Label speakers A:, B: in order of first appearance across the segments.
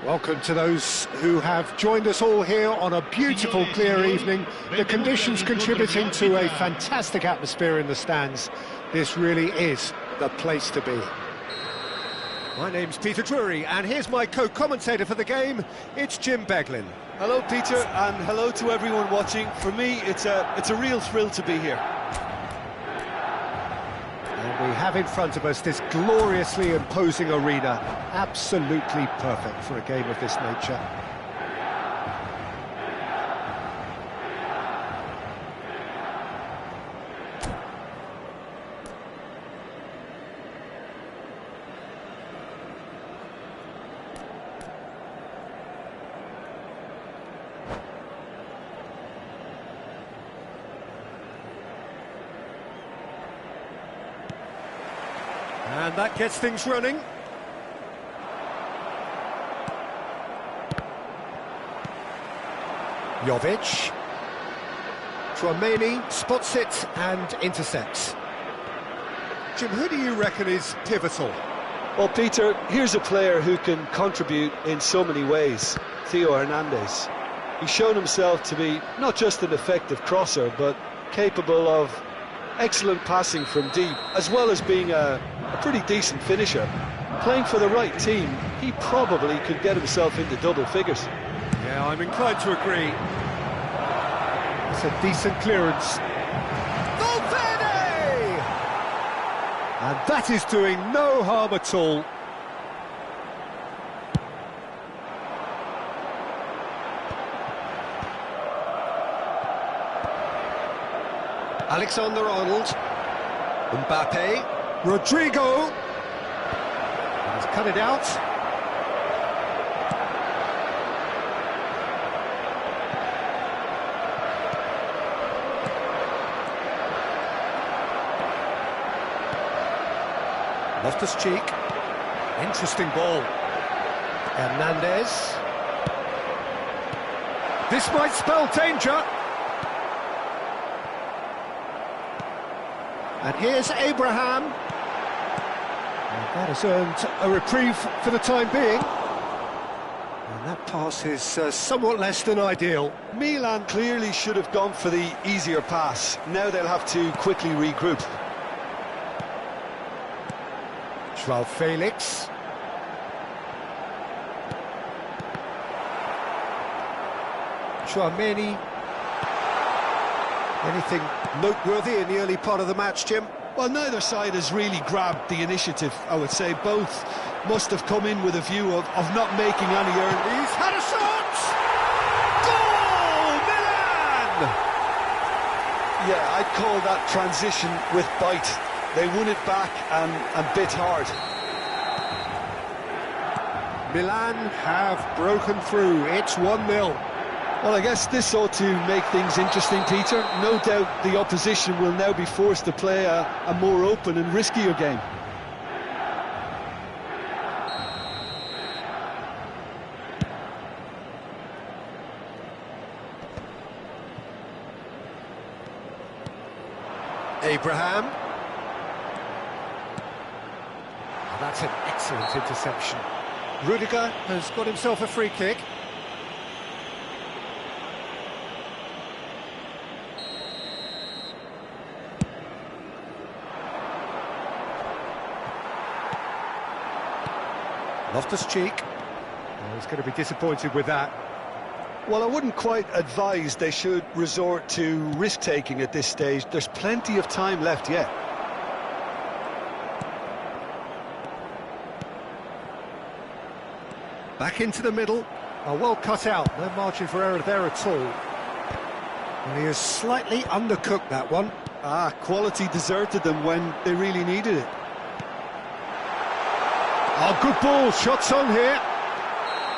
A: Welcome to those who have joined us all here on a beautiful, clear evening. The conditions contributing to a fantastic atmosphere in the stands. This really is the place to be. My name's Peter Drury, and here's my co-commentator for the game. It's Jim Beglin.
B: Hello, Peter, and hello to everyone watching. For me, it's a real thrill to be here.
A: And we have in front of us this gloriously imposing arena, absolutely perfect for a game of this nature. And that gets things running. Jovic. Chouameni spots it and intercepts. Jim, who do you reckon is pivotal?
B: Well, Peter, here's a player who can contribute in so many ways. Theo Hernandez. He's shown himself to be not just an effective crosser, but capable of excellent passing from deep, as well as being a pretty decent finisher. Playing for the right team, he probably could get himself into double figures.
A: Yeah, I'm inclined to agree. It's a decent clearance. Valverde! And that is doing no harm at all. Alexander-Arnold, Mbappe, Rodrigo, he's cut it out. Loftus-Cheek, interesting ball. Hernandez, this might spell danger. And here's Abraham. And that has earned a reprieve for the time being. And that pass is somewhat less than ideal.
B: Milan clearly should have gone for the easier pass. Now they'll have to quickly regroup.
A: Joao Felix. Chouameni. Anything noteworthy in the early part of the match, Jim?
B: Well, neither side has really grabbed the initiative, I would say. Both must have come in with a view of not making any early.
A: He's had a shot! Goal! Milan!
B: Yeah, I'd call that transition with bite. They won it back and bit hard.
A: Milan have broken through. It's 1-0.
B: Well, I guess this ought to make things interesting, Peter. No doubt the opposition will now be forced to play a more open and riskier game.
A: Abraham. That's an excellent interception. Rudiger has got himself a free kick. Loftus-Cheek. Oh, he's going to be disappointed with that.
B: Well, I wouldn't quite advise they should resort to risk-taking at this stage. There's plenty of time left yet.
A: Back into the middle. Oh, well cut out. No margin for error there at all. And he has slightly undercooked that one.
B: Quality deserted them when they really needed it.
A: Oh, good ball, shots on here.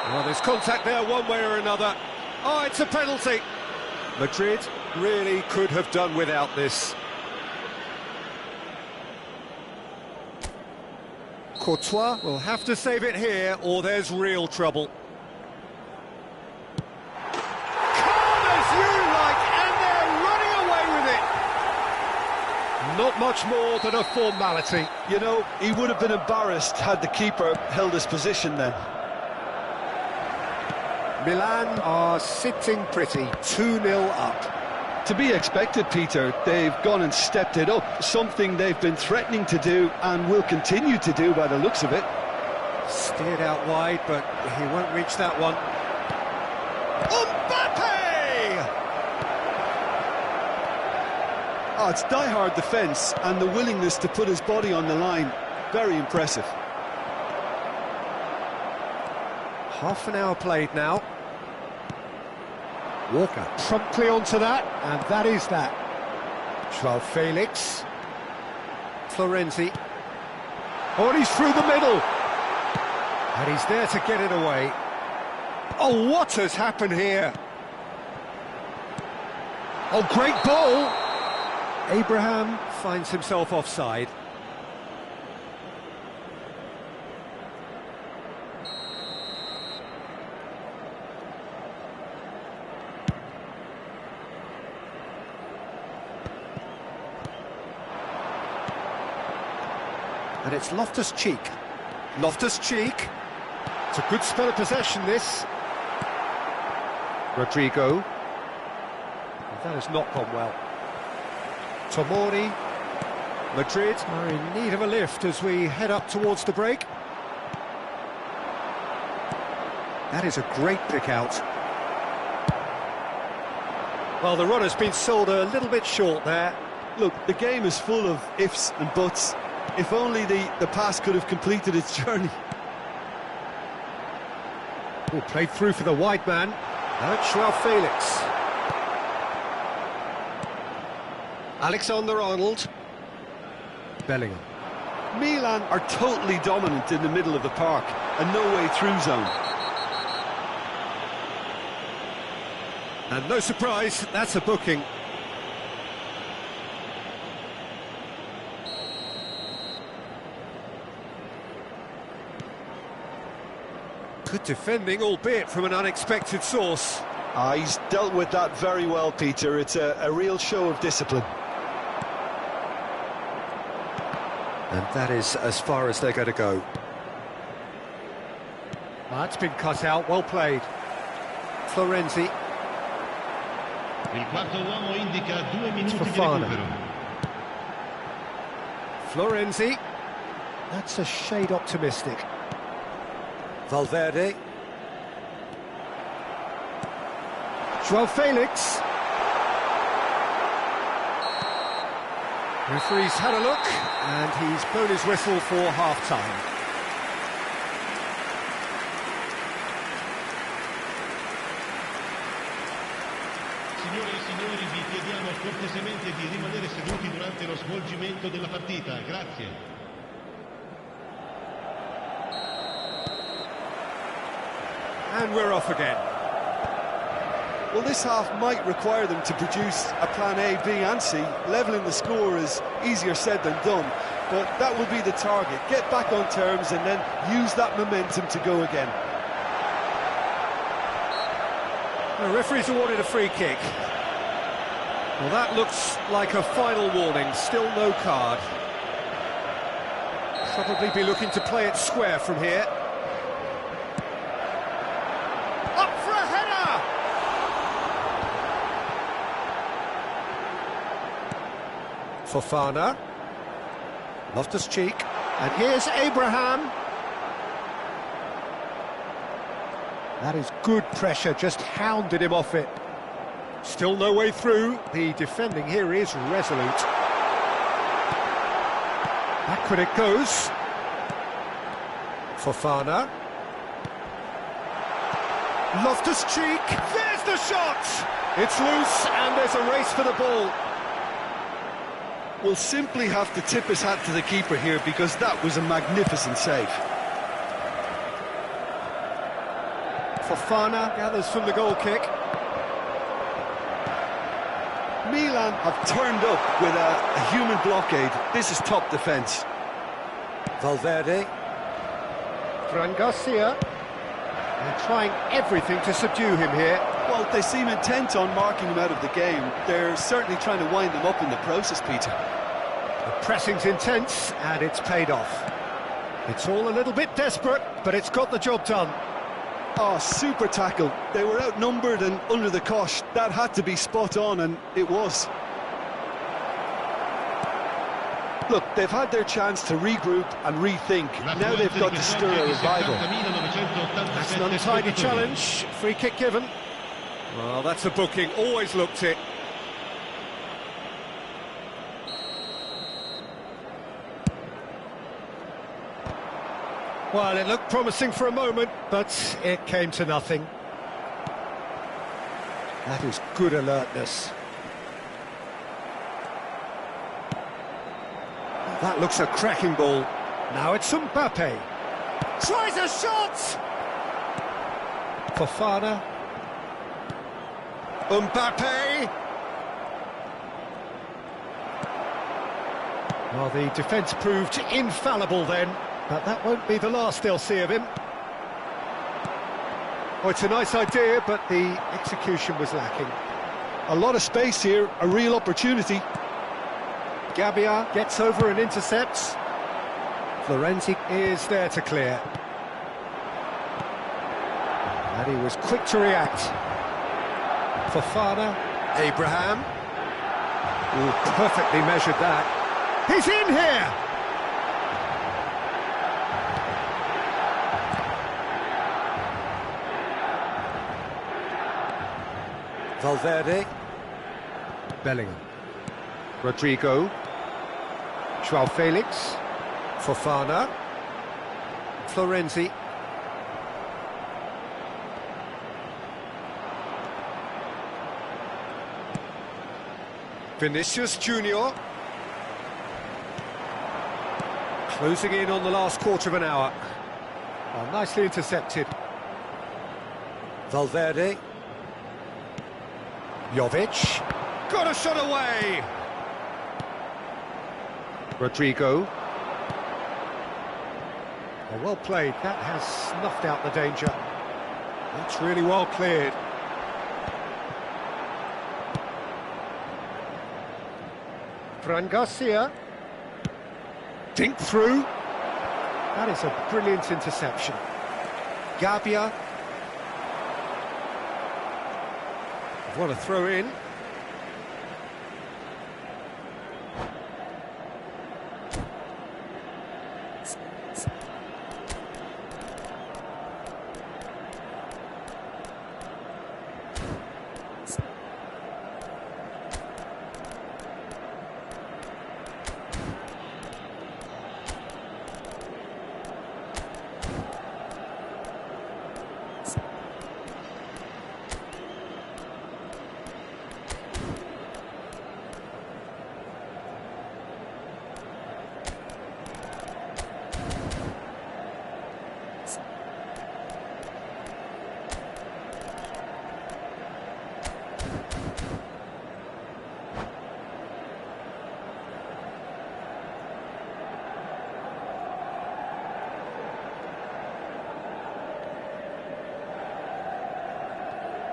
A: Well, there's contact there one way or another. Oh, it's a penalty. Madrid really could have done without this. Courtois will have to save it here, or there's real trouble. Calm as you like, and they're running away with it. Not much more than a formality.
B: You know, he would have been embarrassed had the keeper held his position then.
A: Milan are sitting pretty, 2-0 up.
B: To be expected, Peter. They've gone and stepped it up, something they've been threatening to do and will continue to do by the looks of it.
A: Steered out wide, but he won't reach that one. Mbappe!
B: Oh, it's die-hard defence and the willingness to put his body on the line. Very impressive.
A: Half an hour played now. Walker promptly onto that, and that is that. Joao Felix. Florenzi. Oh, and he's through the middle. And he's there to get it away. Oh, what has happened here? Oh, great ball! Abraham finds himself offside. And it's Loftus-Cheek. Loftus-Cheek. It's a good spell of possession, this. Rodrigo. And that has not gone well. Tomori. Madrid are in need of a lift as we head up towards the break. That is a great pick out. Well, the run has been sold a little bit short there.
B: Look, the game is full of ifs and buts. If only the pass could have completed its journey.
A: Oh, played through for the wide man. That's Joao Felix. Alexander-Arnold. Bellingham.
B: Milan are totally dominant in the middle of the park, a no-way-through zone.
A: And no surprise, that's a booking. Good defending, albeit from an unexpected source.
B: He's dealt with that very well, Peter. It's a real show of discipline.
A: And that is as far as they're going to go. That's been cut out, well played. Florenzi.
C: Il quarto uomo indica 2 minuti di
A: Fofana.
C: recupero.
A: Florenzi. That's a shade optimistic. Valverde. Joao Felix. Referee's had a look, and he's blown his whistle for half-time.
C: Signore e signori, vi chiediamo cortesemente di rimanere seduti durante lo svolgimento della partita. Grazie.
A: And we're off again.
B: Well, this half might require them to produce a plan A, B and C. Levelling the score is easier said than done, but that will be the target. Get back on terms and then use that momentum to go again.
A: The referee's awarded a free kick. Well, that looks like a final warning, still no card. Probably be looking to play it square from here. Up for a header! Fofana. Loftus-Cheek. And here's Abraham. That is good pressure, just hounded him off it. Still no way through. The defending here is resolute. Backward it goes. Fofana. Loftus-Cheek. There's the shot! It's loose and there's a race for the ball.
B: Will simply have to tip his hat to the keeper here because that was a magnificent save.
A: Fofana gathers from the goal kick.
B: Milan have turned up with a human blockade. This is top defence.
A: Valverde. Fran Garcia. They're trying everything to subdue him here.
B: Well, they seem intent on marking him out of the game. They're certainly trying to wind him up in the process, Peter.
A: The pressing's intense, and it's paid off. It's all a little bit desperate, but it's got the job done.
B: Oh, super tackle. They were outnumbered and under the cosh. That had to be spot on, and it was. Look, they've had their chance to regroup and rethink. Now they've got to stir a revival.
A: That's an untidy challenge. Free kick given. Well, that's a booking. Always looked it. Well, it looked promising for a moment, but it came to nothing. That is good alertness. That looks a cracking ball. Now it's Mbappe. Tries a shot! Fofana. Mbappe! Well, the defence proved infallible then, but that won't be the last they'll see of him. Oh, it's a nice idea, but the execution was lacking.
B: A lot of space here, a real opportunity.
A: Gabbia gets over and intercepts. Florenzi is there to clear. And he was quick to react. Fofana. Abraham. Ooh, perfectly measured that. He's in here! Valverde. Bellingham. Rodrigo. Joao Felix. Fofana. Florenzi. Vinicius Junior. Closing in on the last quarter of an hour. Well, nicely intercepted. Valverde. Jovic. Got a shot away! Rodrigo. Oh, well played. That has snuffed out the danger. That's really well cleared. Fran Garcia. Dink through. That is a brilliant interception. Gabbia. What a throw in.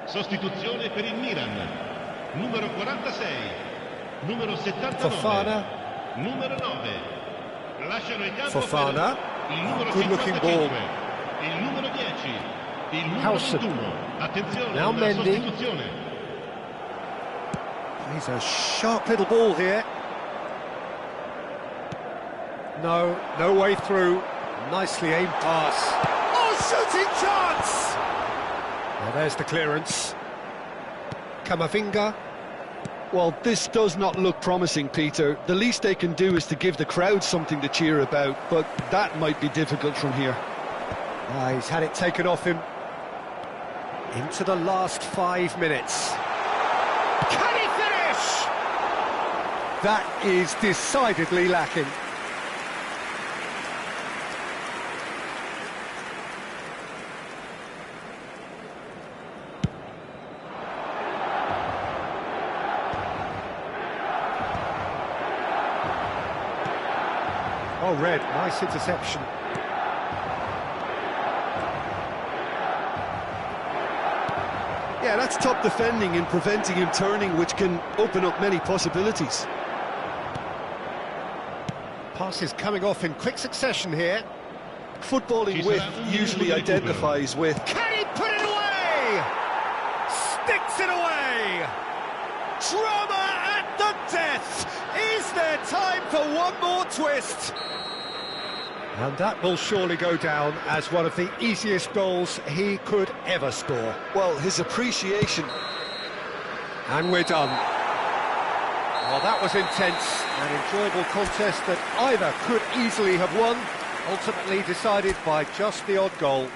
C: Sostituzione per il Milan. Numero 46, numero 79,
A: Fofana.
C: numero 9. Lasciano il campo
A: Fofana.
C: per il numero
A: Good looking
C: 55,
A: ball.
C: il numero 10, il numero
A: Howson.
C: 21. Attenzione,
A: Now
C: una
A: Mendy.
C: sostituzione.
A: He's a sharp little ball here. No way through. Nicely aimed pass. Oh, shooting chance! Well, there's the clearance. Camavinga.
B: Well, this does not look promising, Peter. The least they can do is to give the crowd something to cheer about, but that might be difficult from here.
A: He's had it taken off him. Into the last 5 minutes. Can he finish? That is decidedly lacking. Oh, Red, nice interception.
B: Yeah, that's top defending and preventing him turning, which can open up many possibilities.
A: Passes coming off in quick succession here.
B: Footballing width usually identifies with...
A: Can he put puts it away! Drama at the death! Is there time for one more twist? And that will surely go down as one of the easiest goals he could ever score.
B: Well, his appreciation.
A: And we're done. Well, that was intense, an enjoyable contest that either could easily have won, ultimately decided by just the odd goal.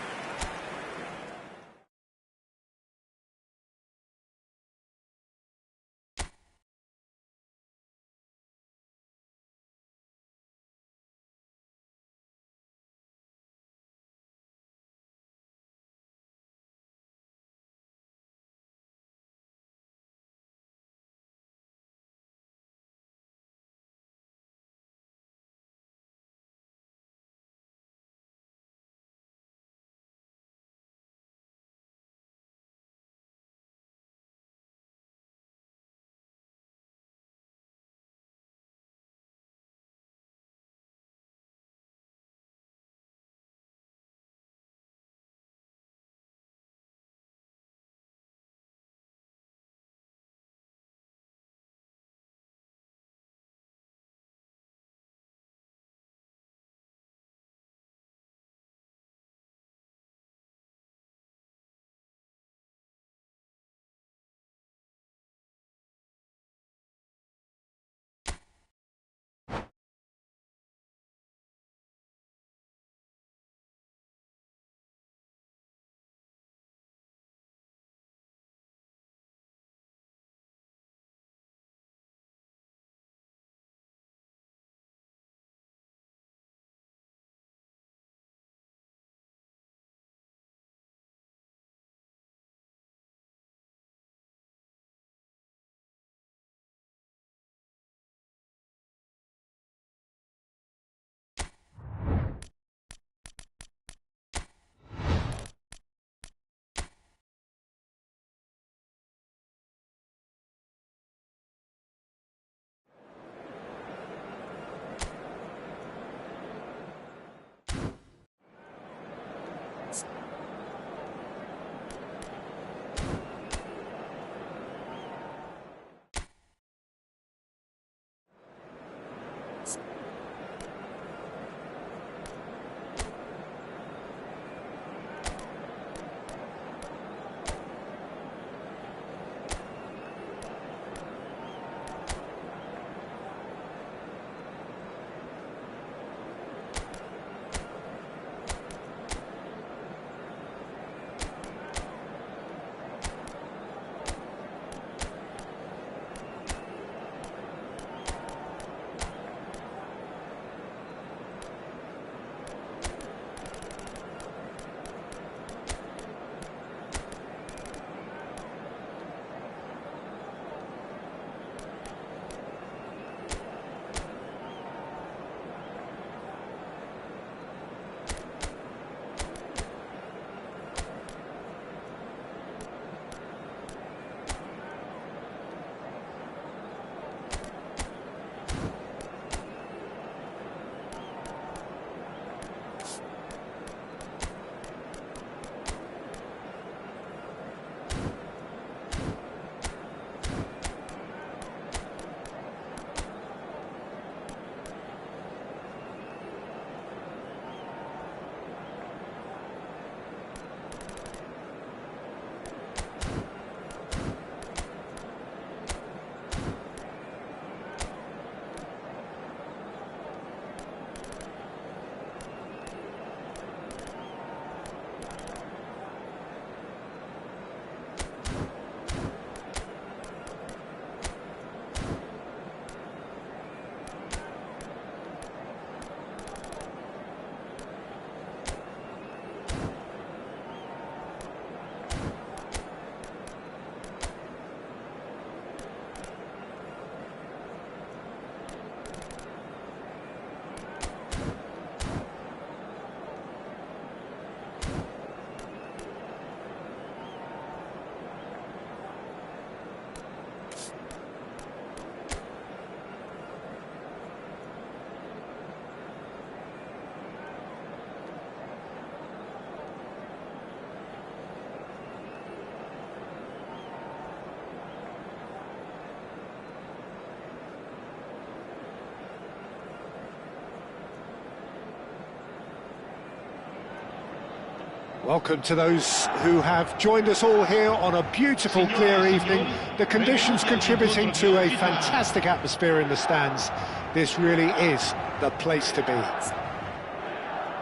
A: Welcome to those who have joined us all here on a beautiful, clear evening. The conditions contributing to a fantastic atmosphere in the stands. This really is the place to be.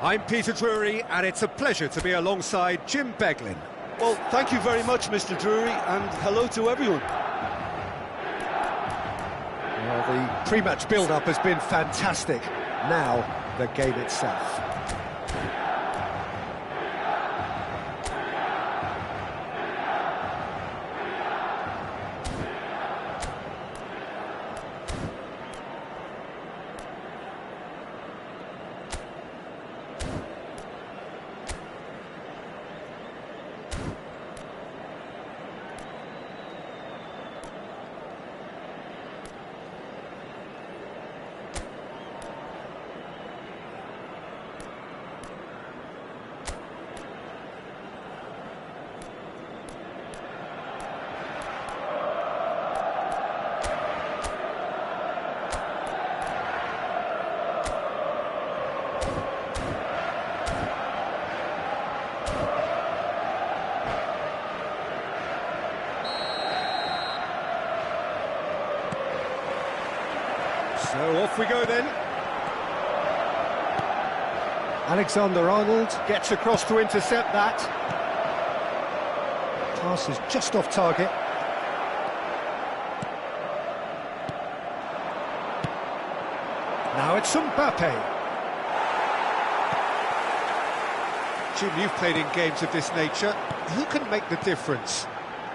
D: I'm Peter Drury, and it's a pleasure to be alongside Jim Beglin.
B: Well, thank you very much, Mr. Drury, and hello to everyone.
A: Well, the pre-match build-up has been fantastic. Now, the game itself.
D: So off we go then.
A: Alexander-Arnold gets across to intercept that. Pass is just off target. Now it's Mbappe.
D: Jim, you've played in games of this nature. Who can make the difference?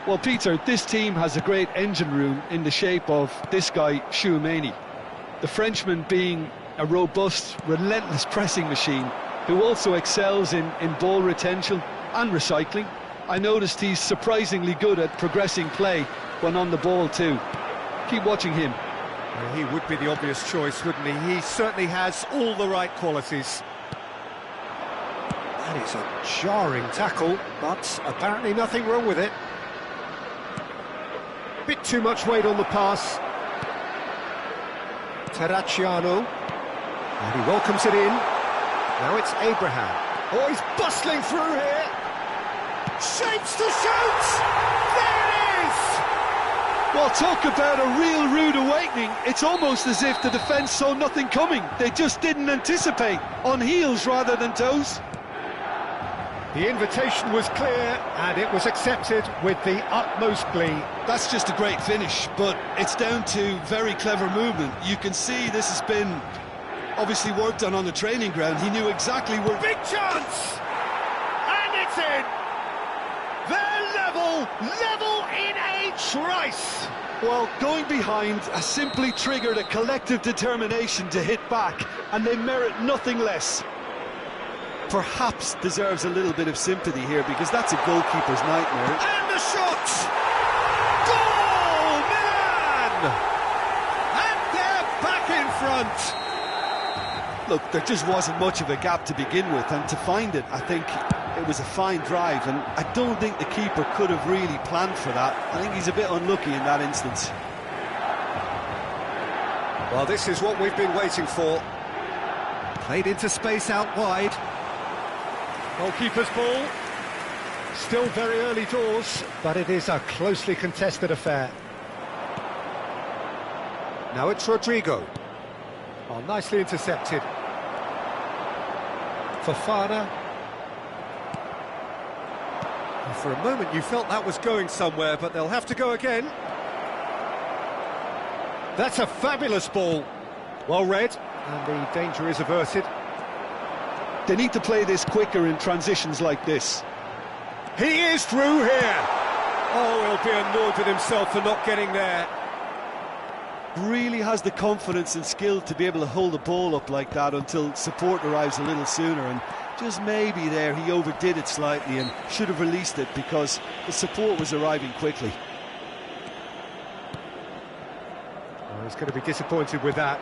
B: Well, Peter, this team has a great engine room in the shape of this guy, Tchouaméni. The Frenchman being a robust, relentless pressing machine who also excels in ball retention and recycling. I noticed he's surprisingly good at progressing play when on the ball too. Keep watching him.
D: Well, he would be the obvious choice, wouldn't he? He certainly has all the right qualities.
A: That is a jarring tackle, but apparently nothing wrong with it. Bit too much weight on the pass. Terracciano, and he welcomes it in. Now it's Abraham. Oh, he's bustling through here. Shapes to shoot! There it is!
B: Well, talk about a real rude awakening. It's almost as if the defence saw nothing coming. They just didn't anticipate, on heels rather than toes.
A: The invitation was clear, and it was accepted with the utmost glee.
B: That's just a great finish, but it's down to very clever movement. You can see this has been obviously worked on the training ground. He knew exactly where...
A: Big chance! And it's in! They're level in a trice!
B: Well, going behind has simply triggered a collective determination to hit back, and they merit nothing less. Perhaps deserves a little bit of sympathy here, because that's a goalkeeper's nightmare.
A: And the shot! Goal! Milan! And they're back in front!
B: Look, there just wasn't much of a gap to begin with, and to find it, I think it was a fine drive, and I don't think the keeper could have really planned for that. I think he's a bit unlucky in that instance.
D: Well, this is what we've been waiting for. Played into space out wide.
A: Goalkeeper's ball. Still very early doors, but it is a closely contested affair.
D: Now it's Rodrigo.
A: Oh, nicely intercepted. Fofana.
D: Well, for a moment you felt that was going somewhere, but they'll have to go again.
A: That's a fabulous ball. Well read, and the danger is averted.
B: They need to play this quicker in transitions like this.
A: He is through here.
D: Oh, he'll be annoyed with himself for not getting there.
B: Really has the confidence and skill to be able to hold the ball up like that until support arrives a little sooner, and just maybe there he overdid it slightly and should have released it because the support was arriving quickly.
A: Well, he's going to be disappointed with that.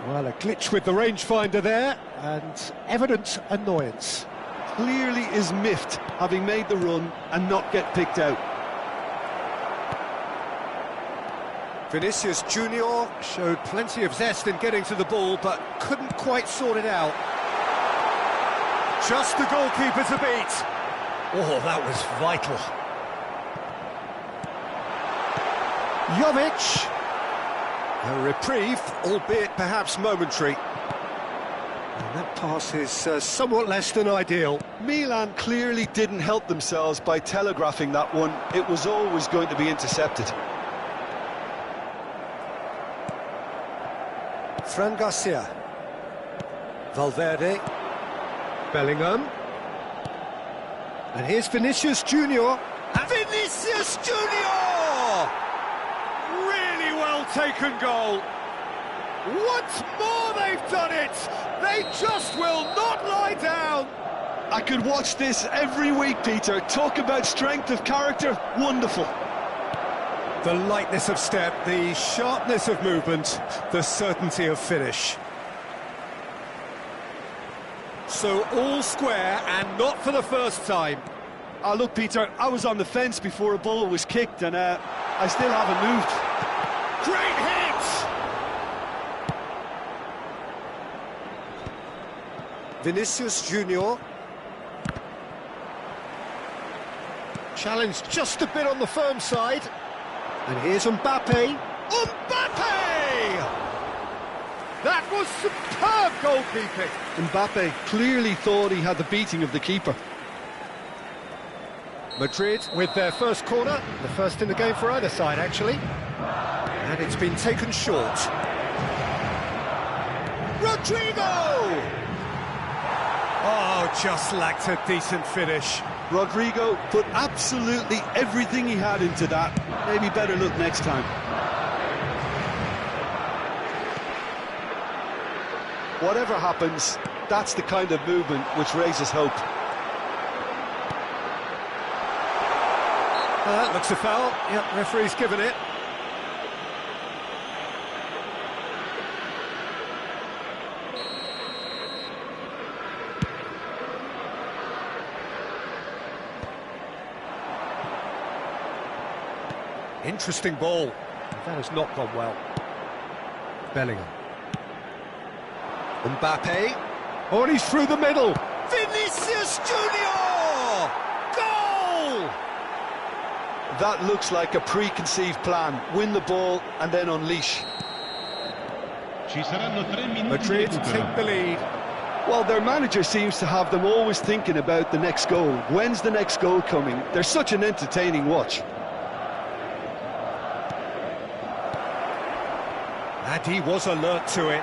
A: Well, a glitch with the rangefinder there, and evident annoyance.
B: Clearly is miffed, having made the run and not get picked out.
D: Vinicius Junior showed plenty of zest in getting to the ball, but couldn't quite sort it out. Just the goalkeeper to beat. Oh, that was vital.
A: Jovic.
D: A reprieve, albeit perhaps momentary.
A: And that pass is somewhat less than ideal.
B: Milan clearly didn't help themselves by telegraphing that one. It was always going to be intercepted.
D: Fran Garcia. Valverde.
A: Bellingham. And here's Vinicius Junior.
D: Vinicius Junior! Really well taken goal. Once more they've done it! They just will not lie down!
B: I could watch this every week, Peter. Talk about strength of character. Wonderful.
D: The lightness of step, the sharpness of movement, the certainty of finish. So all square, and not for the first time.
B: Look, Peter, I was on the fence before a ball was kicked, and I still haven't moved.
D: Great hit! Vinicius Junior.
A: Challenged just a bit on the firm side. And here's Mbappe.
D: Mbappe! That was superb goalkeeping.
B: Mbappe clearly thought he had the beating of the keeper.
A: Madrid with their first corner, the first in the game for either side, actually.
D: And it's been taken short. Rodrigo! Oh, just lacked a decent finish.
B: Rodrigo put absolutely everything he had into that. Maybe better look next time. Whatever happens, that's the kind of movement which raises hope.
D: That looks a foul. Yep, referee's given it. Interesting ball.
A: That has not gone well. Bellingham.
D: Mbappe.
A: Oh, and he's through the middle.
D: Vinicius Junior! Goal!
B: That looks like a preconceived plan. Win the ball and then unleash.
C: Ci saranno 3 minuti
D: Madrid
C: di recupero.
D: take the lead.
B: Well, their manager seems to have them always thinking about the next goal. When's the next goal coming? They're such an entertaining watch.
D: And he was alert to it.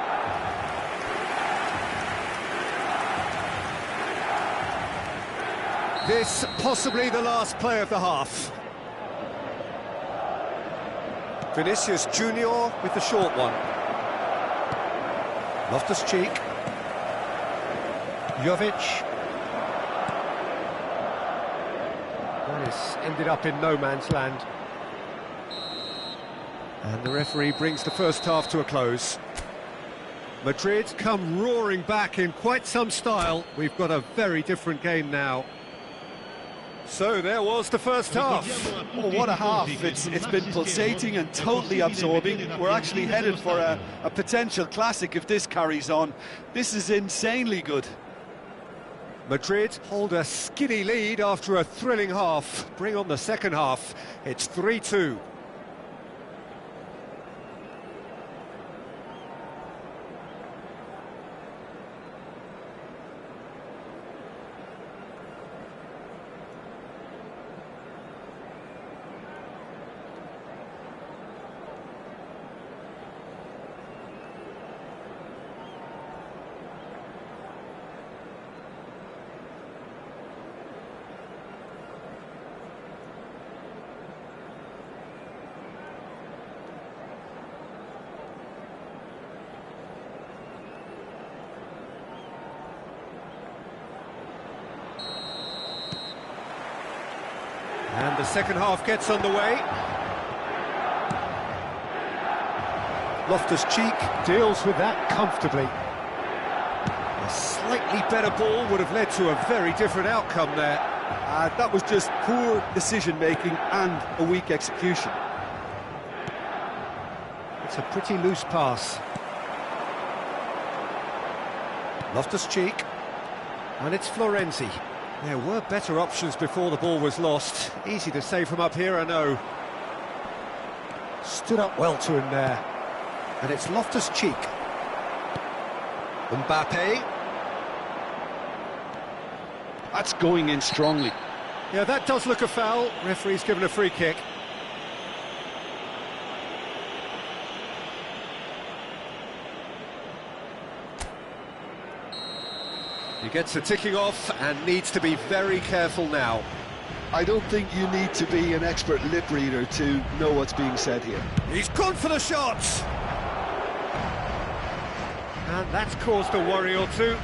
D: This possibly the last play of the half. Vinicius Junior with the short one. Loftus-Cheek.
A: Jovic. That has ended up in no man's land.
D: And the referee brings the first half to a close. Madrid come roaring back in quite some style. We've got a very different game now. So there was the first half.
B: Oh, what a half. It's been pulsating and totally absorbing. We're actually headed for a potential classic if this carries on. This is insanely good.
D: Madrid hold a skinny lead after a thrilling half. Bring on the second half. It's 3-2. And the second half gets underway.
A: Loftus-Cheek deals with that comfortably.
D: A slightly better ball would have led to a very different outcome there.
B: That was just poor decision-making and a weak execution.
A: It's a pretty loose pass.
D: Loftus-Cheek. And it's Florenzi. There were better options before the ball was lost. Easy to save from up here, I know.
A: Stood up well to him there. And it's Loftus-Cheek.
D: Mbappe.
B: That's going in strongly.
D: Yeah, that does look a foul. Referee's given a free kick. He gets the ticking off and needs to be very careful now.
B: I don't think you need to be an expert lip reader to know what's being said here.
D: He's gone for the shot! And that's caused a worry or two.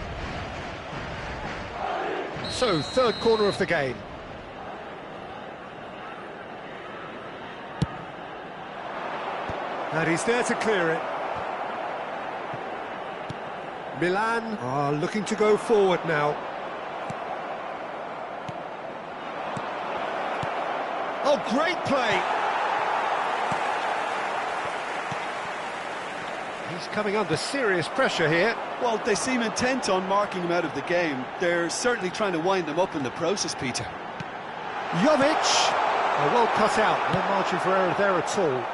A: So, third corner of the game.
D: And he's there to clear it.
A: Milan are looking to go forward now.
D: Oh, great play!
A: He's coming under serious pressure here.
B: Well, they seem intent on marking him out of the game. They're certainly trying to wind him up in the process, Peter.
A: Jovic! Well cut out, no margin for error there at all.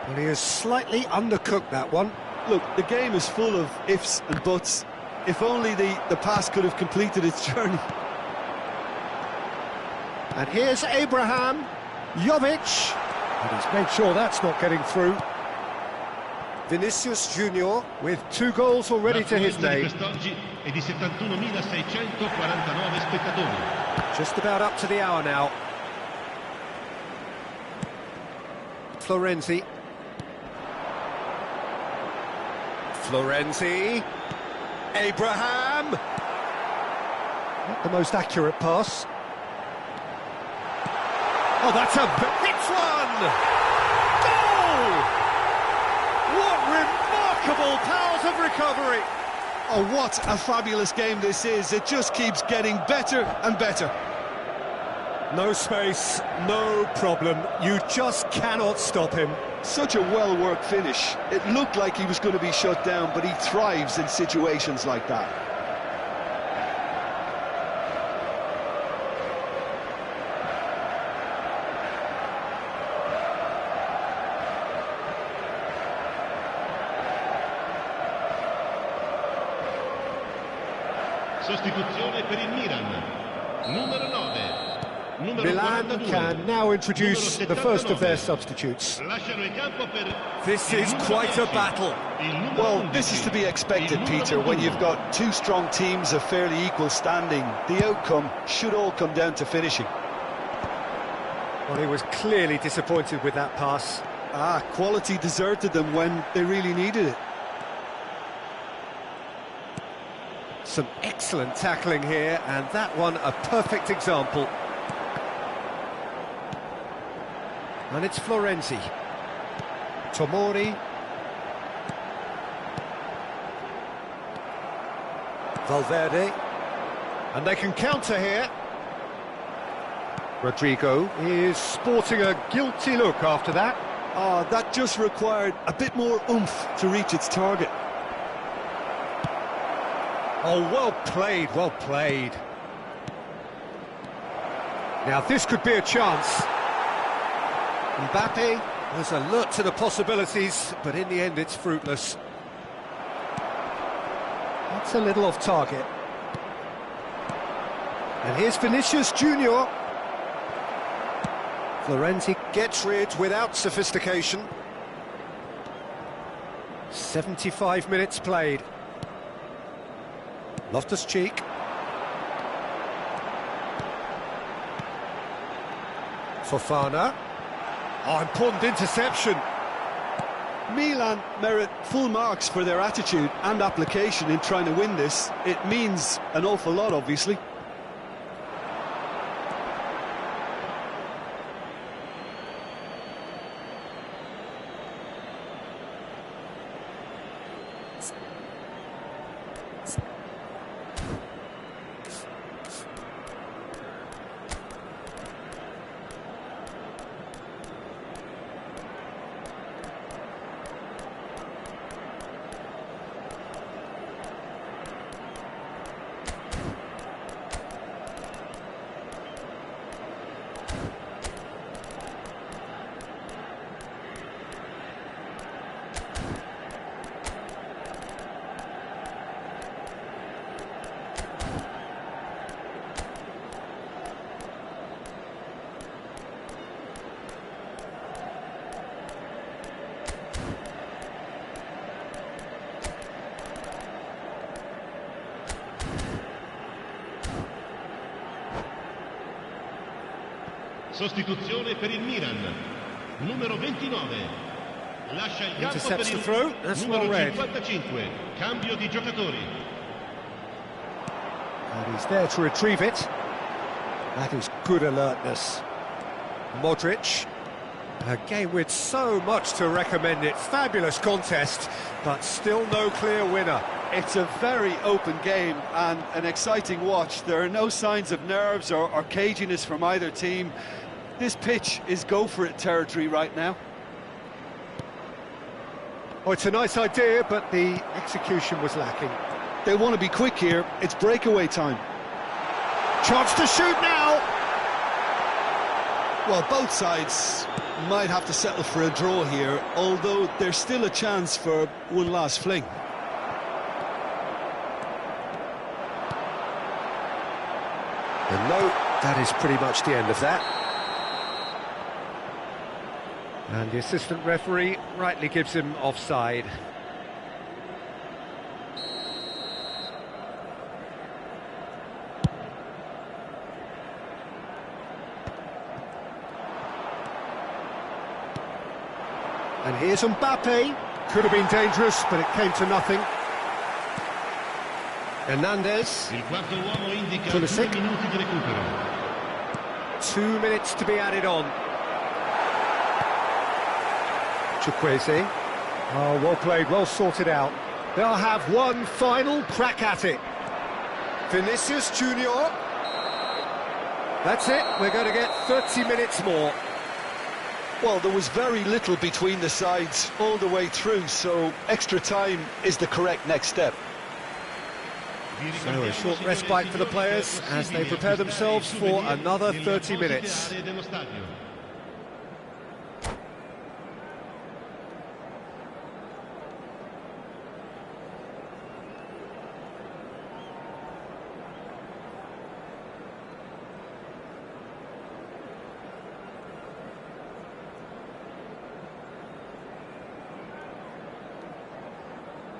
A: And he has slightly undercooked that one.
B: Look, the game is full of ifs and buts. If only the pass could have completed its journey.
A: And here's Abraham. Jovic! And he's made sure that's not getting through. Vinicius Junior with 2 goals already to his name.
D: Just about up to the hour now.
A: Florenzi.
D: Florenzi. Abraham.
A: Not the most accurate pass.
D: Oh, that's a hit one! Goal! What remarkable powers of recovery!
B: Oh, what a fabulous game this is. It just keeps getting better and better.
D: No space, no problem. You just cannot stop him.
B: Such a well-worked finish. It looked like he was going to be shut down, but he thrives in situations like that.
C: Sostituzione per il Milan. Numero 9.
A: Milan can now introduce the first of their substitutes.
D: This is quite a battle.
B: Well, this is to be expected, Peter, when you've got 2 strong teams of fairly equal standing. The outcome should all come down to finishing.
D: Well, he was clearly disappointed with that pass.
B: Quality deserted them when they really needed it.
D: Some excellent tackling here, and that one a perfect example. And it's Florenzi.
A: Tomori. Valverde.
D: And they can counter here.
A: Rodrigo is sporting a guilty look after that.
B: That just required a bit more oomph to reach its target.
D: Oh, well played, well played.
A: Now this could be a chance.
D: Mbappe was alert to the possibilities, but in the end it's fruitless.
A: That's a little off target. And here's Vinicius Junior.
D: Florenzi gets rid without sophistication.
A: 75 minutes played. Loftus-Cheek. Fofana.
D: Oh, important interception.
B: Milan merit full marks for their attitude and application in trying to win this. It means an awful lot, obviously.
C: Sostituzione per il Milan. Numero 29. Lascia il campo
D: Intercepts
C: per
D: the throw. That's
C: numero
D: well read.
C: 55. Cambio di giocatori.
A: And he's there to retrieve it. That is good alertness.
D: Modric. A game with so much to recommend it. Fabulous contest, but still no clear winner.
B: It's a very open game and an exciting watch. There are no signs of nerves or caginess from either team. This pitch is go-for-it territory right now.
A: Oh, it's a nice idea, but the execution was lacking.
B: They want to be quick here. It's breakaway time.
A: Chance to shoot now!
B: Well, both sides might have to settle for a draw here, although there's still a chance for one last fling.
A: And no, that is pretty much the end of that.
D: And the assistant referee rightly gives him offside.
A: And here's Mbappe. Could have been dangerous, but it came to nothing. Hernandez.
C: Il quarto uomo indica 2
A: Pulisic.
C: minuti di recupero.
D: 2 minutes to be added on.
A: Chukwueze. Oh, well played, well sorted out. They'll have one final crack at it.
D: Vinicius Junior. That's it, we're going to get 30 minutes more.
B: Well, there was very little between the sides all the way through, so extra time is the correct next step.
D: So a short respite for the players as they prepare themselves for another 30 minutes.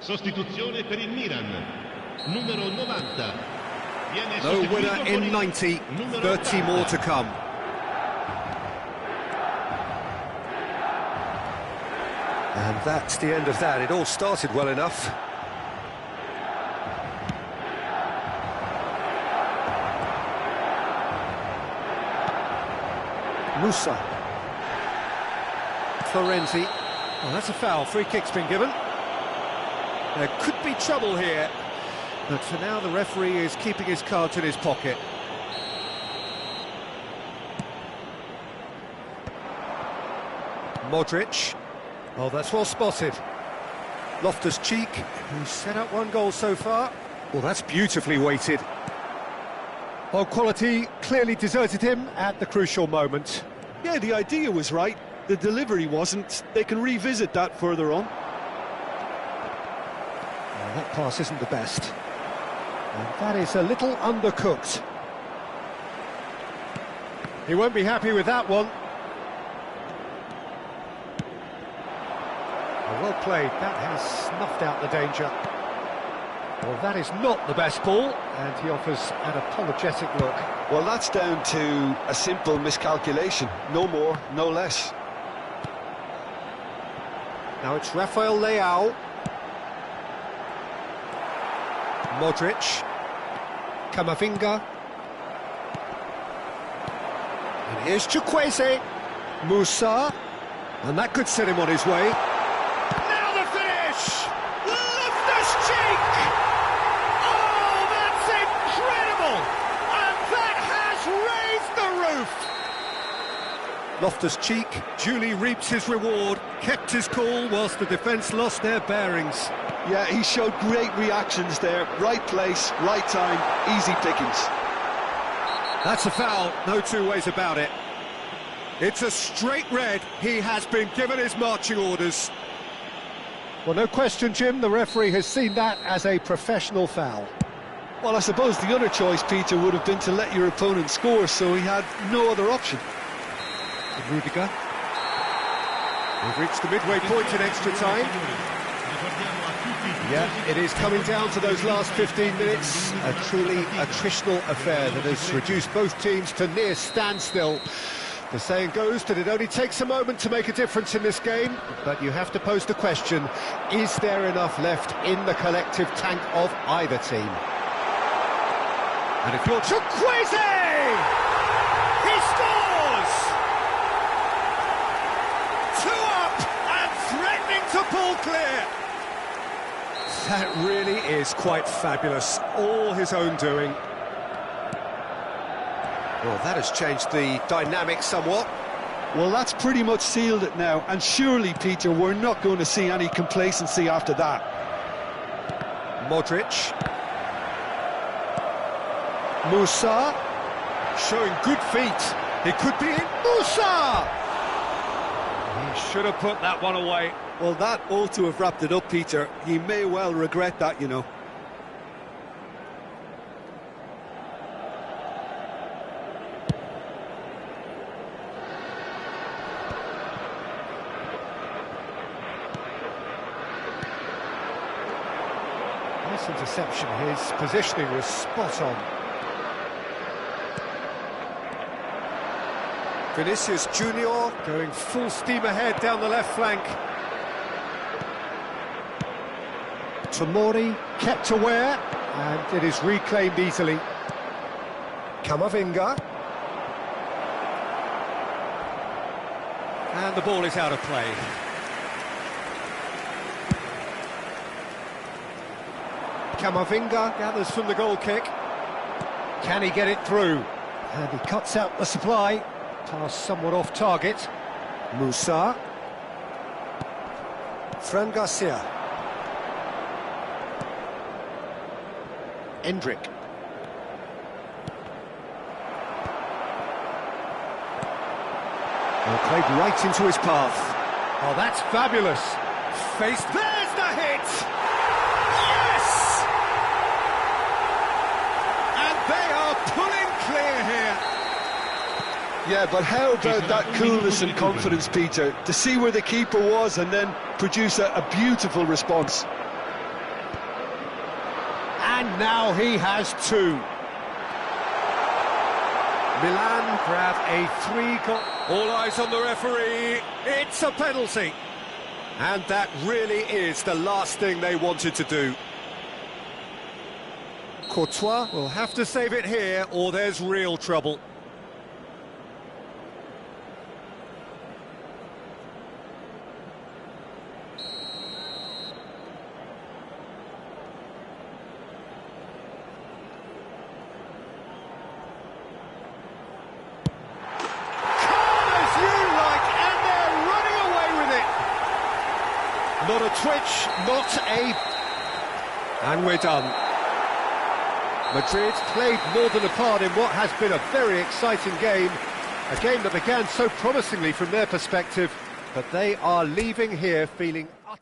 C: Sostituzione per il Milan. Numero 90. Viene
D: No
C: sostituito
D: winner
C: con
D: in
C: il
D: 90,
C: numero
D: 30
C: 80.
D: more to come. And that's the end of that. It all started well enough.
A: Musa.
D: Florenzi. Well, that's a foul. Free kick's been given. There could be trouble here, but for now the referee is keeping his cards in his pocket. Modric. Oh, that's well spotted. Loftus-Cheek, who's set up one goal so far. Well, that's beautifully weighted.
A: Well, quality clearly deserted him at the crucial moment.
B: Yeah, the idea was right. The delivery wasn't. They can revisit that further on.
A: Well, that pass isn't the best. And that is a little undercooked. He won't be happy with that one. Well played, that has snuffed out the danger. Well, that is not the best ball, and he offers an apologetic look.
B: Well, that's down to a simple miscalculation. No more, no less.
A: Now it's Rafael Leao.
D: Modric.
A: Camavinga. And here's Chukwueze. Musa.
D: And that could set him on his way.
A: Now the finish! Loftus-Cheek! Oh, that's incredible! And that has raised the roof!
D: Loftus-Cheek duly reaps his reward, kept his cool whilst the defence lost their bearings.
B: Yeah, he showed great reactions there. Right place, right time, easy pickings.
D: That's a foul, no two ways about it. It's a straight red. He has been given his marching orders.
A: Well, no question, Jim, the referee has seen that as a professional foul.
B: Well, I suppose the other choice, Peter, would have been to let your opponent score, so he had no other option.
D: Rudiger. We've reached the midway point in extra time. Yeah, it is coming down to those last 15 minutes. A truly attritional affair that has reduced both teams to near standstill.
A: The saying goes that it only takes a moment to make a difference in this game, but you have to pose the question, is there enough left in the collective tank of either team? And if you're Chukwueze! He scores! 2 up and threatening to pull clear.
D: That really is quite fabulous, all his own doing. Well, that has changed the dynamic somewhat.
B: Well, that's pretty much sealed it now, and surely, Peter, we're not going to see any complacency after that.
D: Modric.
A: Musa,
D: Showing good feet. He could be in.
A: Musa!
D: He should have put that one away.
B: Well, that ought to have wrapped it up, Peter. He may well regret that, you know.
A: Nice interception, his positioning was spot on.
D: Vinicius Junior going full steam ahead down the left flank.
A: Tomori kept aware, and it is reclaimed easily. Camavinga.
D: And the ball is out of play.
A: Camavinga gathers from the goal kick. Can he get it through? And he cuts out the supply. Pass somewhat off target. Musa. Fran Garcia. Endrick. Well, played right into his path. Oh, that's fabulous.
D: Faced.
A: There's the hit!
D: Yes! And they are pulling clear here.
B: Yeah, but how about that coolness and confidence, Peter, to see where the keeper was and then produce a beautiful response.
A: And now he has 2. Milan grab a 3-goal.
D: All eyes on the referee. It's a penalty. And that really is the last thing they wanted to do. Courtois will have to save it here, or there's real trouble.
A: Not a twitch, not a...
D: And we're done.
A: Madrid played more than a part in what has been a very exciting game. A game that began so promisingly from their perspective, but they are leaving here feeling utterly...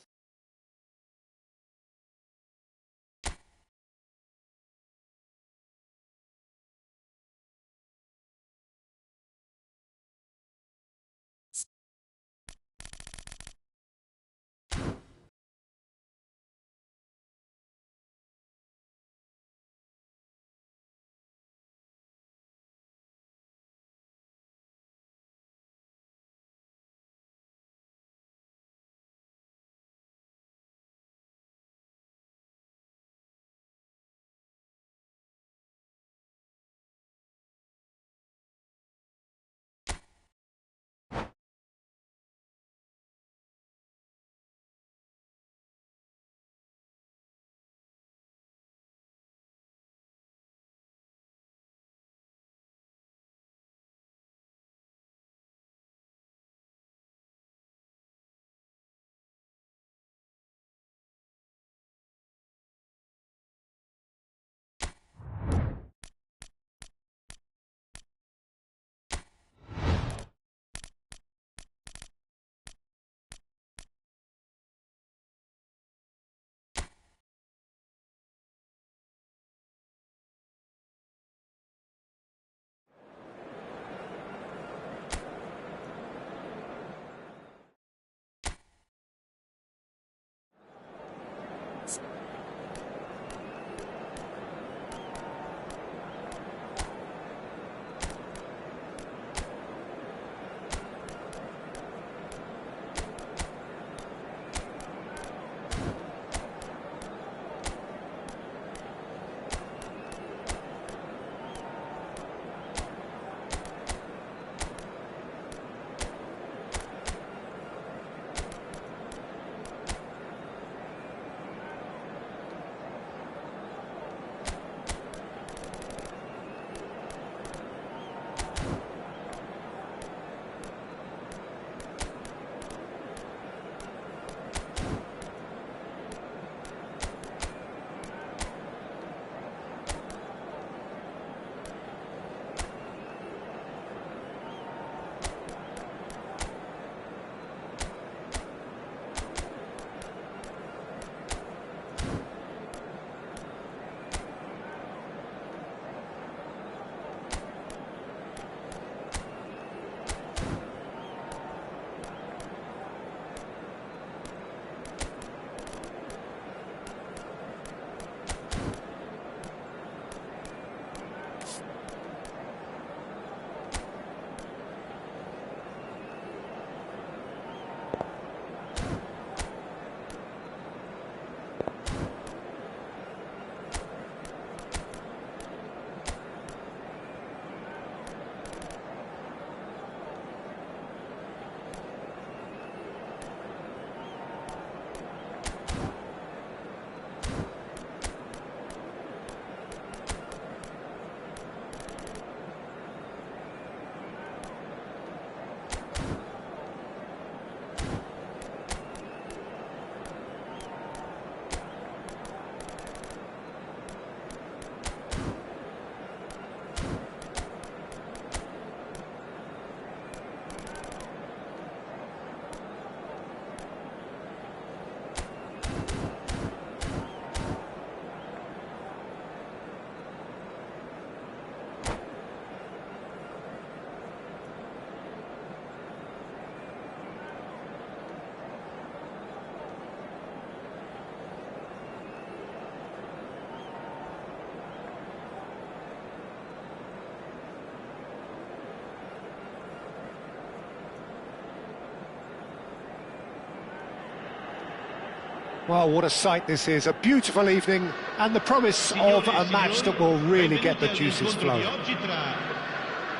A: Well, what a sight this is, a beautiful evening, and the promise of a match that will really get the juices flowing.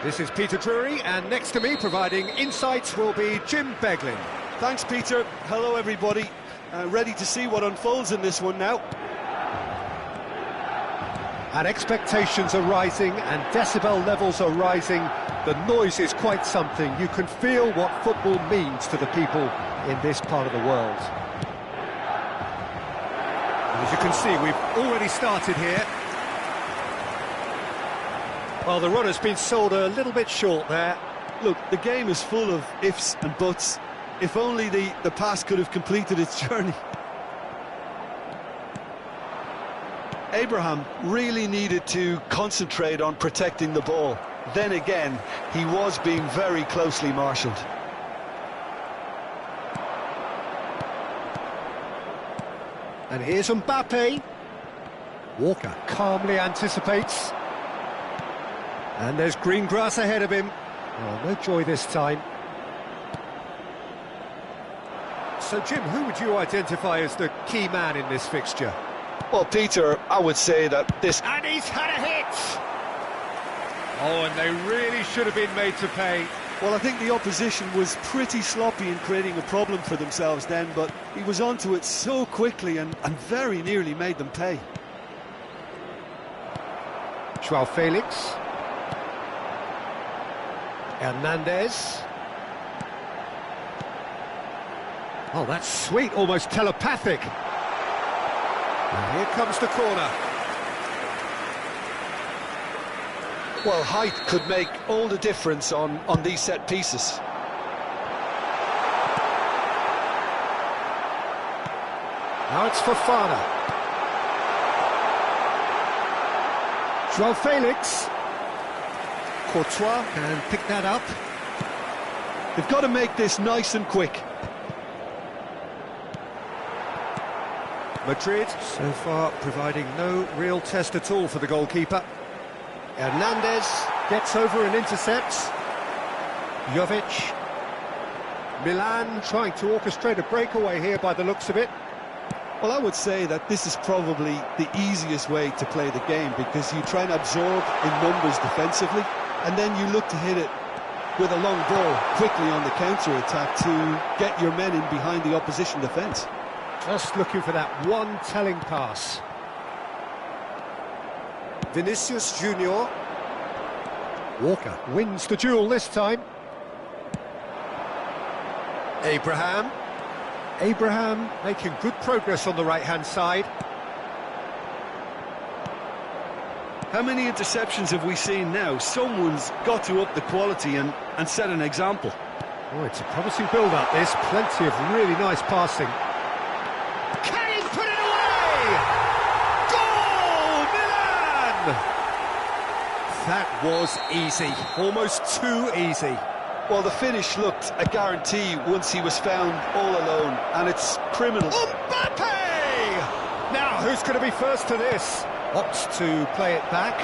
D: This is Peter Drury, and next to me, providing insights, will be Jim Beglin.
B: Thanks, Peter. Hello, everybody. Ready to see what unfolds in this one now.
A: And expectations are rising, and decibel levels are rising. The noise is quite something. You can feel what football means to the people in this part of the world.
D: As you can see, we've already started here.
A: Well, the run has been sold a little bit short there.
B: Look, the game is full of ifs and buts. If only the pass could have completed its journey. Abraham really needed to concentrate on protecting the ball. Then again, he was being very closely marshalled.
A: And here's Mbappe. Walker calmly anticipates.
D: And there's green grass ahead of him.
A: Oh, no joy this time.
D: So, Jim, who would you identify as the key man in this fixture?
B: Well, Peter, I would say that this...
A: And he's had a hit!
D: Oh, and they really should have been made to pay.
B: Well, I think the opposition was pretty sloppy in creating a problem for themselves then, but he was onto it so quickly and very nearly made them pay.
A: Joao Felix. Hernandez.
D: Oh, that's sweet, almost telepathic. And here comes the corner.
B: Well, height could make all the difference on these set pieces.
A: Now it's Fofana. Joao Felix.
D: Courtois can pick that up.
B: They've got to make this nice and quick.
D: Madrid, so far, providing no real test at all for the goalkeeper.
A: Hernandez gets over and intercepts. Jovic. Milan trying to orchestrate a breakaway here by the looks of it.
B: Well, I would say that this is probably the easiest way to play the game, because you try and absorb in numbers defensively, and then you look to hit it with a long ball quickly on the counter-attack to get your men in behind the opposition defence.
A: Just looking for that one telling pass.
D: Vinicius Junior.
A: Walker wins the duel this time.
D: Abraham.
A: Abraham making good progress on the right-hand side.
B: How many interceptions have we seen now? Someone's got to up the quality and set an example.
A: Oh, it's a promising build-up, this. Plenty of really nice passing.
D: Can he put it away? Goal, Milan! That was easy, almost too easy.
B: Well, the finish looked a guarantee once he was found all alone, and it's criminal.
D: Mbappe!
A: Now, who's going to be first to this? Opts to play it back.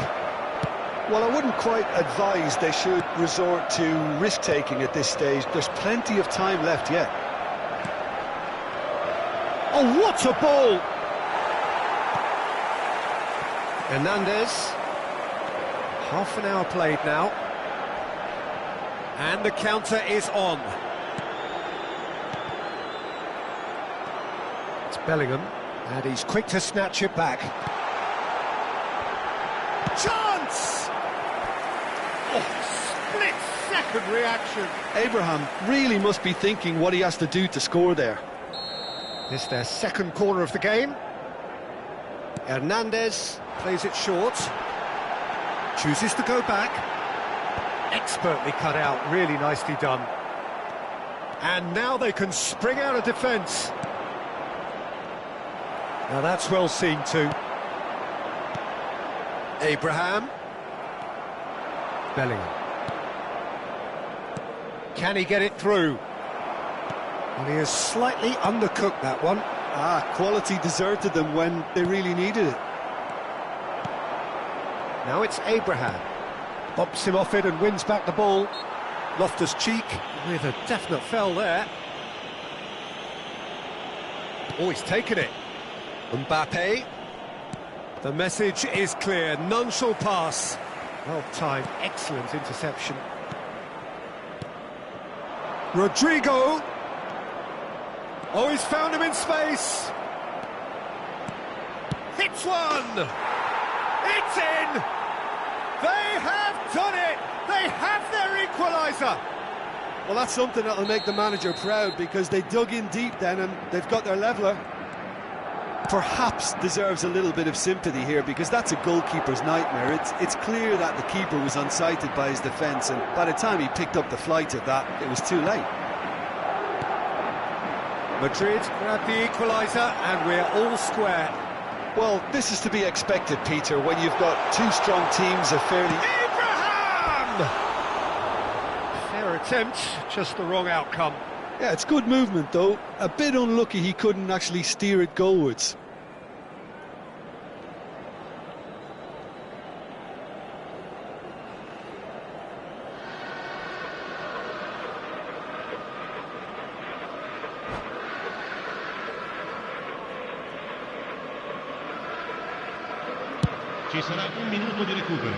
B: Well, I wouldn't quite advise they should resort to risk-taking at this stage. There's plenty of time left yet.
A: Oh, what a ball!
D: Hernandez. Half an hour played now. And the counter is on.
A: It's Bellingham, and he's quick to snatch it back.
D: Chance! Oh, split-second reaction.
B: Abraham really must be thinking what he has to do to score there.
A: This is their second corner of the game.
D: Hernandez plays it short. Chooses to go back.
A: Expertly cut out, really nicely done.
D: And now they can spring out of defence.
A: Now that's well seen too.
D: Abraham.
A: Bellingham. Can he get it through?
D: Well, he has slightly undercooked that one.
B: Quality deserted them when they really needed it.
A: Now it's Abraham. Bobs him off it and wins back the ball.
D: Loftus-Cheek with a definite foul there. Oh, he's taken it. Mbappe. The message is clear, none shall pass.
A: Well timed, excellent interception.
D: Rodrigo. Oh, he's found him in space. Hits one. It's in. They have done it. They have their equaliser.
B: Well, that's something that'll make the manager proud, because they dug in deep then and they've got their leveller. Perhaps deserves a little bit of sympathy here, because that's a goalkeeper's nightmare. It's clear that the keeper was unsighted by his defence, and by the time he picked up the flight of that, it was too late.
D: Madrid grab the equaliser and we're all square.
B: Well, this is to be expected, Peter, when you've got two strong teams of fairly...
D: Abraham! Fair attempt, just the wrong outcome.
B: Yeah, it's good movement, though. A bit unlucky he couldn't actually steer it goalwards.
C: Ci sarà un minuto di recupero.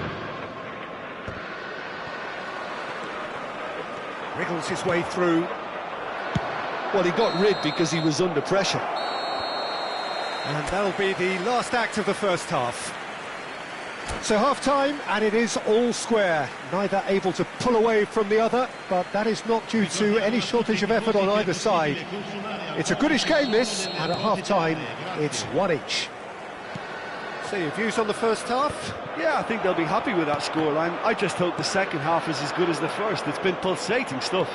A: Wriggles his way through.
B: Well, he got rid because he was under pressure.
D: And that'll be the last act of the first half.
A: So half-time, and it is all square. Neither able to pull away from the other, but that is not due to any shortage of effort on either side. It's a goodish game, this, and at half-time, it's one each.
D: So your views on the first half?
B: Yeah, I think they'll be happy with that scoreline. I just hope the second half is as good as the first. It's been pulsating stuff.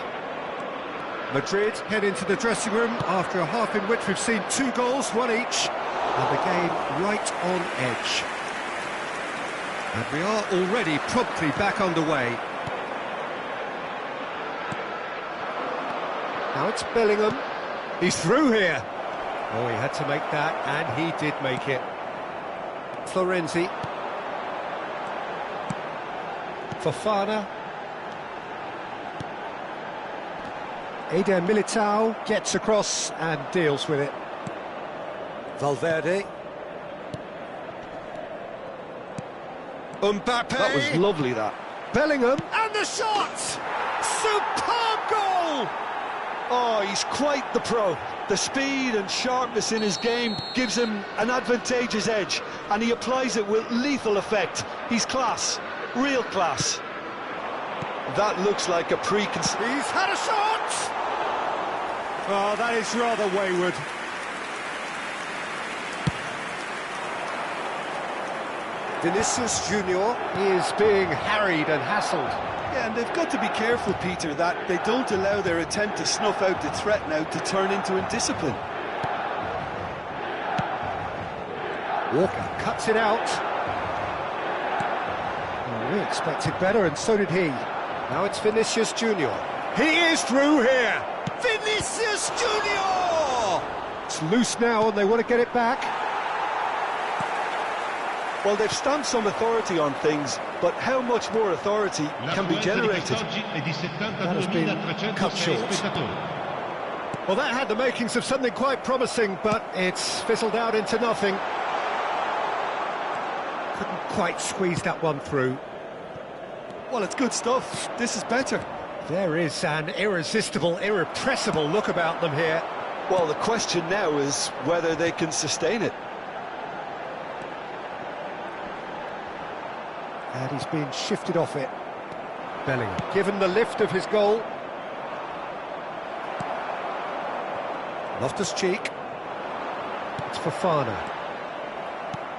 D: Madrid head into the dressing room after a half in which we've seen 2 goals, 1 each, and the game right on edge. And we are already promptly back underway.
A: Now it's Bellingham.
D: He's through here. Oh, he had to make that, and he did make it.
A: Florenzi. Fofana. Eder Militao gets across and deals with it.
D: Valverde. Mbappe.
B: That was lovely, that.
A: Bellingham.
D: And the shot! Superb goal!
B: Oh, he's quite the pro. The speed and sharpness in his game gives him an advantageous edge, and he applies it with lethal effect. He's class, real class. That looks like a preconceived...
D: He's had a shot! Oh, that is rather wayward.
A: Vinicius Junior is being harried and hassled.
B: Yeah, and they've got to be careful, Peter, that they don't allow their attempt to snuff out the threat now to turn into indiscipline.
A: Walker cuts it out. Oh, we expected better, and so did he. Now it's Vinicius Junior.
D: He is through here. Vinicius Junior!
A: It's loose now, and they want to get it back.
B: Well, they've stamped some authority on things, but how much more authority can be generated?
A: That has been cut short.
D: Well, that had the makings of something quite promising, but it's fizzled out into nothing.
A: Couldn't quite squeeze that one through.
B: Well, it's good stuff. This is better.
A: There is an irresistible, irrepressible look about them here.
B: Well, the question now is whether they can sustain it.
A: And he's been shifted off it. Bellingham, given the lift of his goal. Loftus-Cheek. It's Fofana.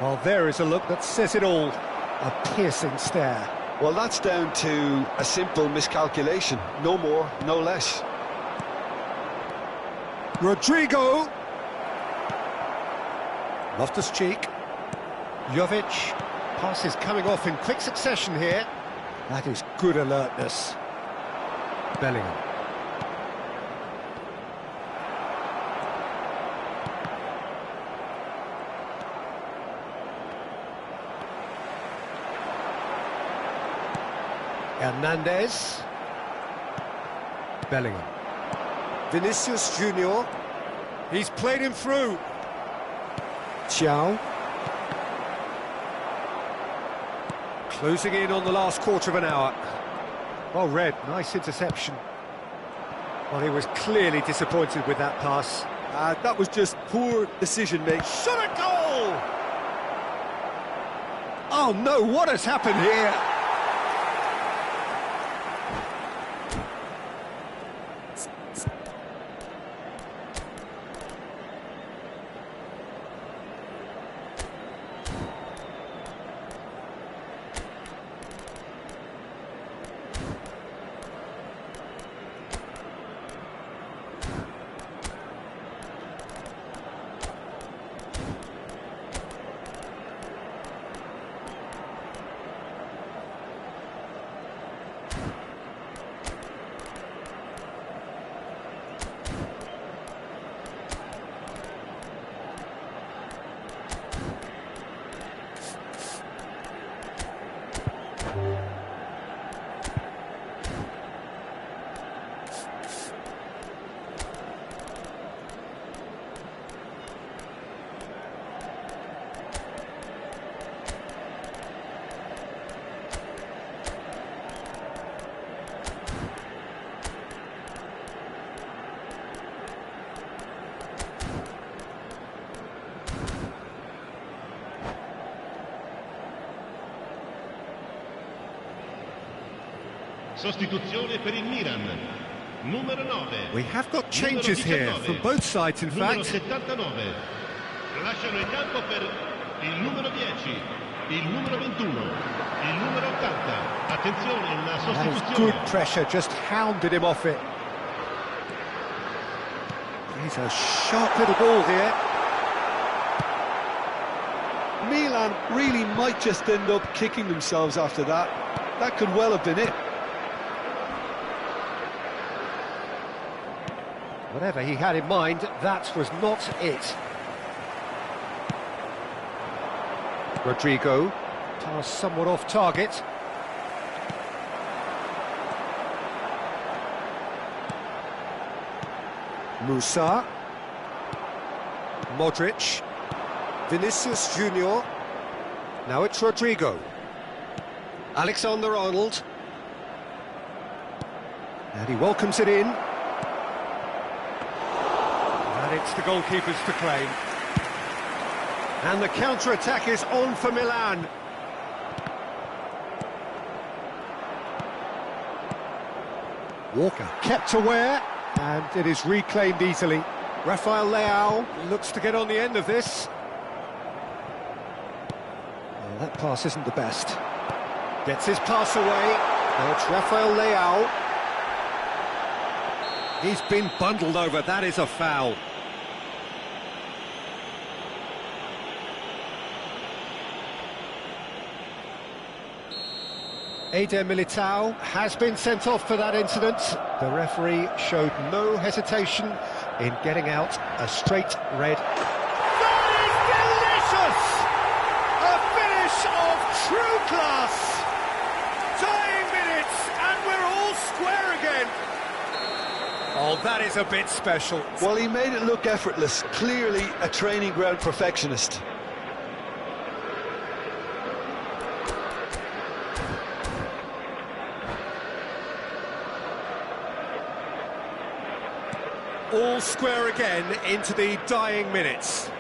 A: Well, there is a look that says it all. A piercing stare.
B: Well, that's down to a simple miscalculation. No more, no less.
D: Rodrigo.
A: Loftus-Cheek. Jovic. Passes coming off in quick succession here. That is good alertness. Bellingham. Hernandez. Bellingham. Vinicius Junior.
D: He's played him through.
A: Xiao.
D: Closing in on the last quarter of an hour.
A: Well read, nice interception. Well, he was clearly disappointed with that pass.
B: That was just poor decision-making.
D: Shot a goal! Oh no, what has happened here?
C: Sostituzione per il Milan. Numero 9.
D: We have got changes here from both sides, in
C: Numero
D: fact.
C: 79. Lasciano il campo per il numero 10, il numero 21, il numero 80. Attenzione, una
A: That is
C: sostituzione.
A: good pressure, just hounded him off it. He's a sharp little ball here.
B: Milan really might just end up kicking themselves after that. That could well have been it.
A: Whatever he had in mind, that was not it. Rodrigo, pass somewhat off target. Musa. Modric. Vinicius Junior. Now it's Rodrigo. Alexander-Arnold. And he welcomes it in.
D: And it's the goalkeepers to claim. And the counter-attack is on for Milan.
A: Walker kept aware, and it is reclaimed easily. Rafael Leao
D: Looks to get on the end of this.
A: Well, that pass isn't the best.
D: Gets his pass away.
A: Now it's Rafael Leao.
D: He's been bundled over. That is a foul.
A: Eder Militao has been sent off for that incident. The referee showed no hesitation in getting out a straight red.
D: That is delicious! A finish of true class! Dying minutes, and we're all square again. Oh, that is a bit special.
B: Well, he made it look effortless. Clearly a training ground perfectionist.
D: All square again into the dying minutes.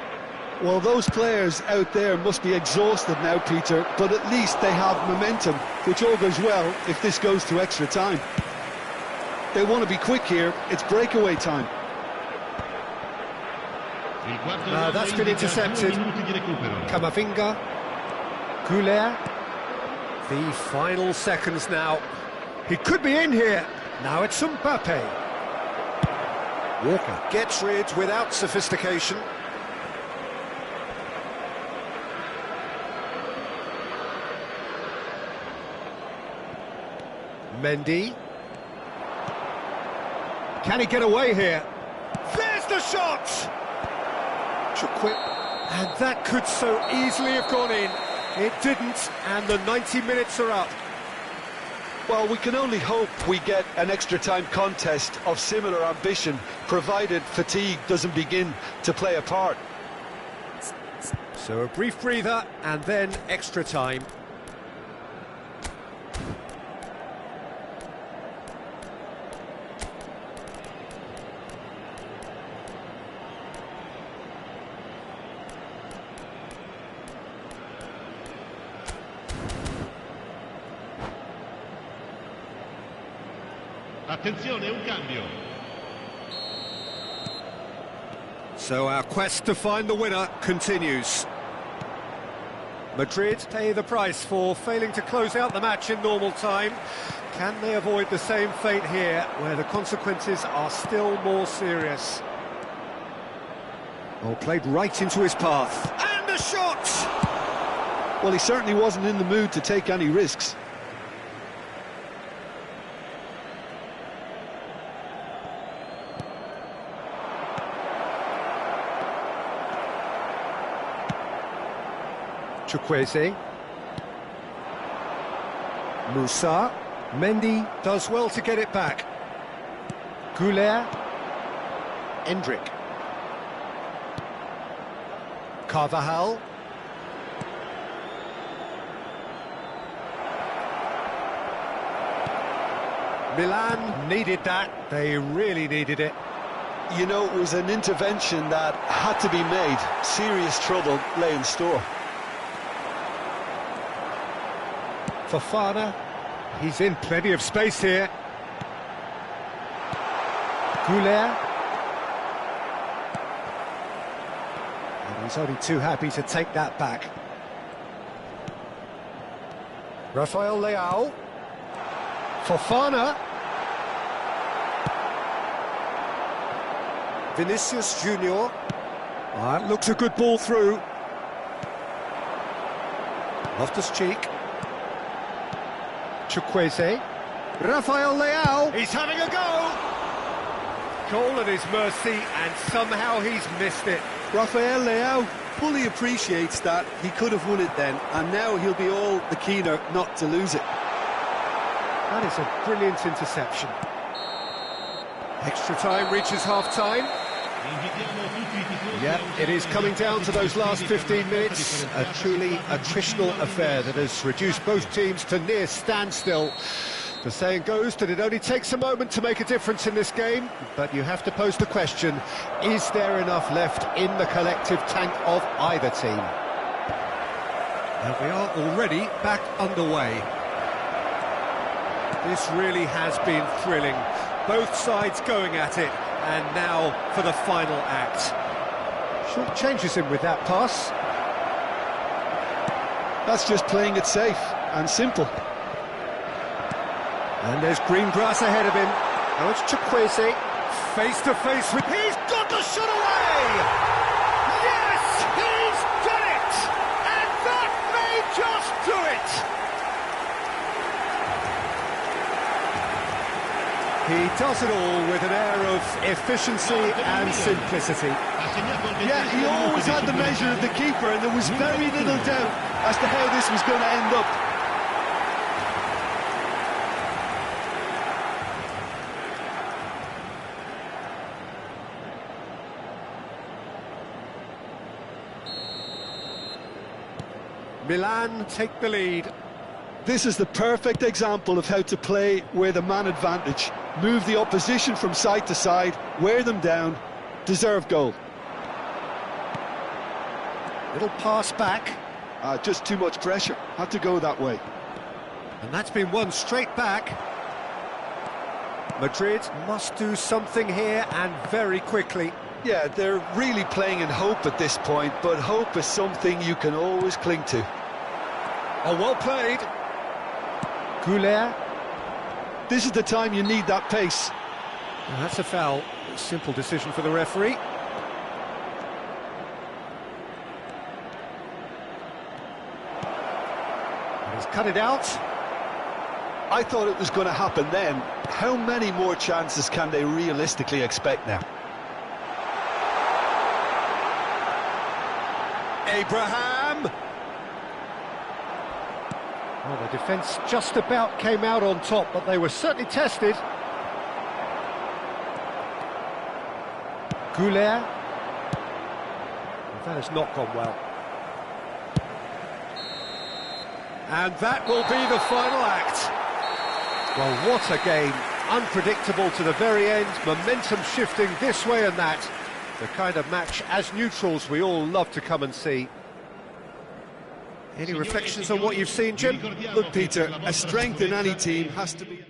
B: Well, those players out there must be exhausted now, Peter, but at least they have momentum, which all goes well if this goes to extra time. They want to be quick here. It's breakaway time.
A: That's been intercepted. Camavinga. Goulet.
D: The final seconds now.
A: He could be in here. Now it's Mbappe. Walker
D: Gets rid without sophistication.
A: Mendy. Can he get away here?
D: There's the shot!
A: Quick.
D: And that could so easily have gone in. It didn't, and the 90 minutes are up.
B: Well, we can only hope we get an extra time contest of similar ambition, provided fatigue doesn't begin to play a part.
D: So a brief breather and then extra time.
C: Attenzione, un cambio.
D: So our quest to find the winner continues. Madrid pay the price for failing to close out the match in normal time. Can they avoid the same fate here, where the consequences are still more serious? Well, played right into his path. And a shot!
B: Well, he certainly wasn't in the mood to take any risks.
D: Chukwueze. Musa. Mendy does well to get it back. Goulet. Endrick. Carvajal. Milan needed that. They really needed it.
B: You know, it was an intervention that had to be made. Serious trouble lay in store.
D: Fofana, he's in plenty of space here. Goulet. And he's only too happy to take that back. Rafael Leao. Fofana. Vinicius Junior. That looks a good ball through. Loftus-Cheek. Chukwueze. Rafael Leao. He's having a go. Goal at his mercy, and somehow he's missed it.
E: Rafael Leao fully appreciates that he could have won it then, and now he'll be all the keener not to lose it.
D: That is a brilliant interception. Extra time reaches half-time. Yeah, it is coming down to those last 15 minutes. A truly attritional affair that has reduced both teams to near standstill. The saying goes that it only takes a moment to make a difference in this game, but you have to pose the question, is there enough left in the collective tank of either team? And we are already back underway. This really has been thrilling. Both sides going at it, and now for the final act. Short changes him with that pass.
B: That's just playing it safe and simple.
D: And there's green grass ahead of him. Now it's Chukwueze, face to face with... He's got the shot away! Yes, he's done it! And that may just do it! He does it all with an air of efficiency and simplicity.
B: Yeah, he always had the measure of the keeper, and there was very little doubt as to how this was going to end up.
D: Milan take the lead.
B: This is the perfect example of how to play with a man advantage. Move the opposition from side to side, wear them down, deserve goal.
D: Little pass back.
B: Just too much pressure, had to go that way.
D: And that's been won straight back. Madrid must do something here, and very quickly.
B: Yeah, they're really playing in hope at this point, but hope is something you can always cling to.
D: Oh, well played. Goulet.
B: This is the time you need that pace.
D: Well, that's a foul. Simple decision for the referee. And he's cut it out.
B: I thought it was going to happen then. How many more chances can they realistically expect now?
D: Abraham.
A: Well, the defence just about came out on top, but they were certainly tested. Goulet. That has not gone well.
D: And that will be the final act.
A: Well, what a game. Unpredictable to the very end, momentum shifting this way and that. The kind of match, as neutrals, we all love to come and see.
D: Any reflections on what you've seen, Jim?
E: Look, Peter, a strength in any team has to be...